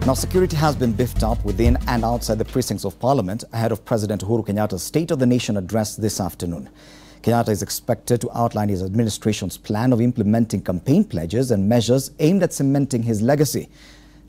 Now, security has been beefed up within and outside the precincts of Parliament ahead of President Uhuru Kenyatta's State of the Nation address this afternoon. Kenyatta is expected to outline his administration's plan of implementing campaign pledges and measures aimed at cementing his legacy.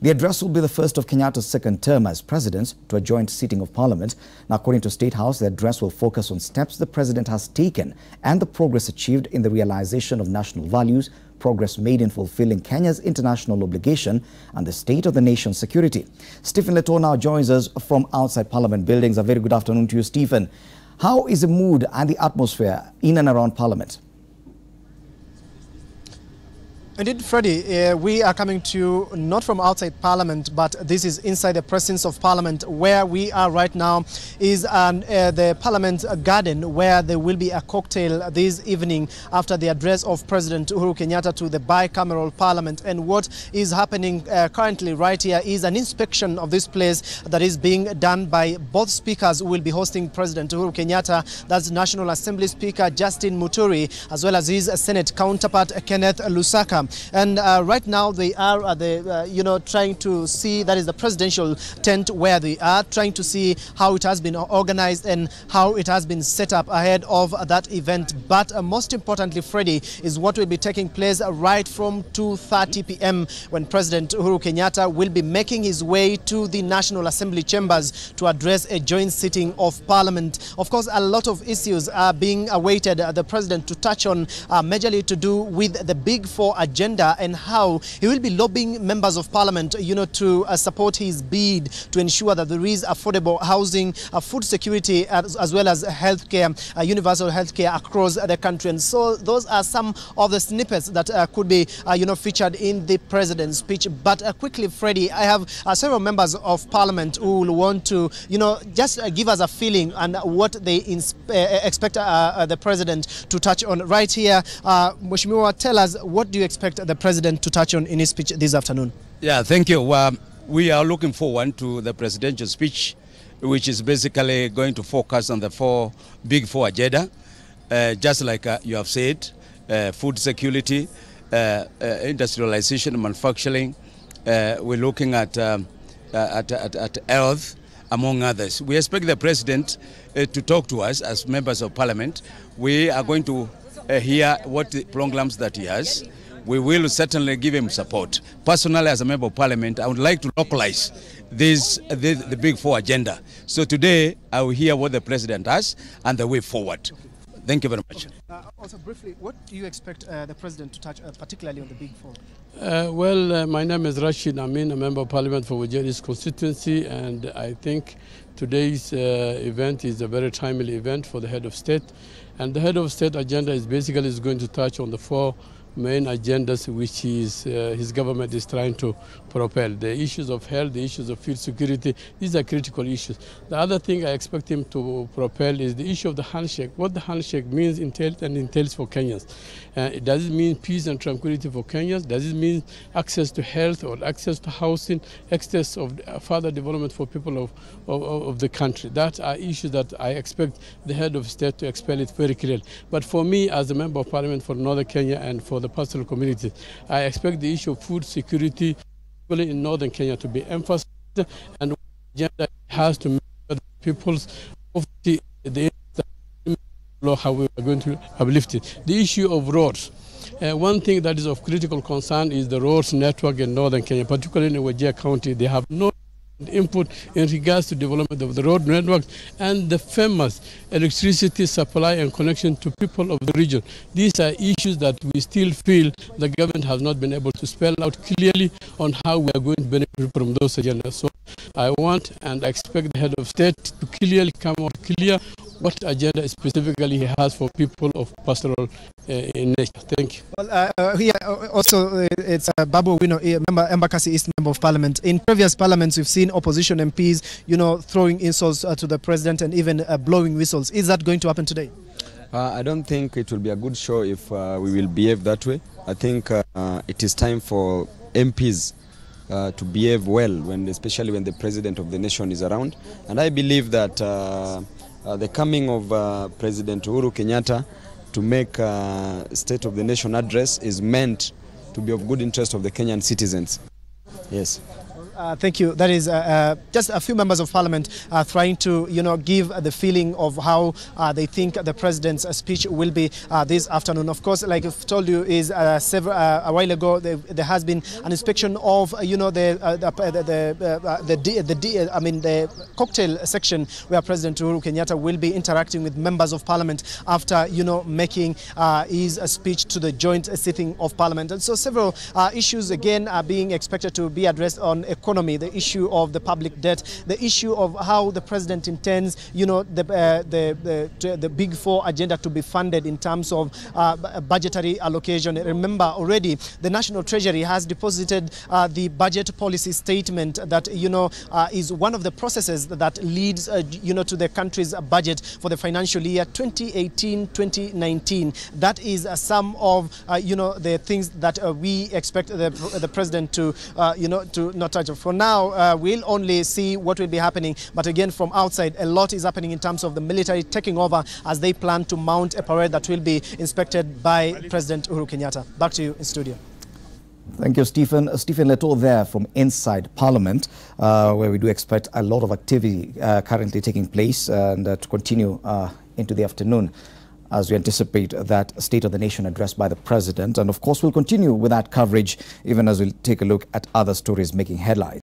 The address will be the first of Kenyatta's second term as president to a joint sitting of Parliament. Now, according to State House, the address will focus on steps the president has taken and the progress achieved in the realization of national values, progress made in fulfilling Kenya's international obligation, and the state of the nation's security. Stephen Leto now joins us from outside Parliament buildings. A very good afternoon to you, Stephen. How is the mood and the atmosphere in and around Parliament? Indeed, Freddie, we are coming to you not from outside Parliament, but this is inside the precincts of Parliament. Where we are right now is the Parliament garden, where there will be a cocktail this evening after the address of President Uhuru Kenyatta to the bicameral Parliament. And what is happening currently right here is an inspection of this place that is being done by both speakers who will be hosting President Uhuru Kenyatta. That's National Assembly Speaker Justin Muturi, as well as his Senate counterpart Kenneth Lusaka. And right now they are trying to see, that is the presidential tent where they are trying to see how it has been organized and how it has been set up ahead of that event. But most importantly, Freddie, is what will be taking place right from 2:30 p.m. when President Uhuru Kenyatta will be making his way to the National Assembly chambers to address a joint sitting of Parliament. Of course, a lot of issues are being awaited the president to touch on, majorly to do with the Big Four agenda and how he will be lobbying members of Parliament, to support his bid to ensure that there is affordable housing, food security, as well as healthcare, universal healthcare across the country. And so those are some of the snippets that could be, featured in the president's speech. But quickly, Freddie, I have several members of Parliament who will want to, just give us a feeling and what they expect the president to touch on right here. Mheshimiwa, tell us, what do you expect the president to touch on in his speech this afternoon? Yeah, thank you. We are looking forward to the presidential speech, which is basically going to focus on the Big Four agenda, just like you have said, food security, industrialization, manufacturing. We're looking at health, among others. We expect the president to talk to us as members of Parliament. We are going to hear what the programs that he has. We will certainly give him support. Personally, as a member of Parliament, I would like to localize the Big Four agenda. So today, I will hear what the president has and the way forward. Thank you very much. Also, briefly, what do you expect the president to touch, particularly on the Big Four? My name is Rashid Amin, a member of Parliament for Wajiri's constituency, and I think today's event is a very timely event for the head of state. And the head of state agenda is basically going to touch on the four main agendas which his government is trying to propel. The issues of health, the issues of food security, these are critical issues. The other thing I expect him to propel is the issue of the handshake. What the handshake means entails for Kenyans. Does it mean peace and tranquility for Kenyans? Does it mean access to health or access to housing, access of further development for people of the country? That are issues that I expect the head of state to expel it very clearly. But for me, as a member of Parliament for Northern Kenya and for the pastoral community, I expect the issue of food security in Northern Kenya to be emphasized, and agenda has to make sure that people's poverty, the law, how we are going to uplift it. The issue of roads. One thing that is of critical concern is the roads network in Northern Kenya, particularly in Wajir County. They have no input in regards to development of the road network and the famous electricity supply and connection to people of the region. These are issues that we still feel the government has not been able to spell out clearly on how we are going to benefit from those agendas. So I want and I expect the head of state to clearly come out clear what agenda specifically he has for people of pastoral in nature. Thank you. Well, here also it's Babu Wino, Embakasi East Member of Parliament. In previous parliaments, we've seen opposition MPs, throwing insults to the president and even blowing whistles. Is that going to happen today? I don't think it will be a good show if we will behave that way. I think it is time for MPs to behave well, especially when the president of the nation is around. And I believe that the coming of President Uhuru Kenyatta to make a State of the Nation address is meant to be of good interest of the Kenyan citizens. Yes. Thank you. That is just a few members of parliament trying to, give the feeling of how they think the president's speech will be this afternoon. Of course, like I've told you, is a while ago there has been an inspection of, the cocktail section where President Uhuru Kenyatta will be interacting with members of parliament after, making his speech to the joint sitting of parliament. And so several issues again are being expected to be addressed on economy, the issue of the public debt, the issue of how the president intends, the Big Four agenda to be funded in terms of budgetary allocation. Remember already the National Treasury has deposited the budget policy statement that, is one of the processes that leads, to the country's budget for the financial year 2018-2019. That is some of, the things that we expect the president to, to not touch. For now, we'll only see what will be happening. But again, from outside, a lot is happening in terms of the military taking over as they plan to mount a parade that will be inspected by President Uhuru Kenyatta. Back to you in studio. Thank you, Stephen. Stephen Leto there from inside Parliament, where we do expect a lot of activity currently taking place and to continue into the afternoon as we anticipate that State of the Nation address by the President. And of course, we'll continue with that coverage even as we'll take a look at other stories making headlines.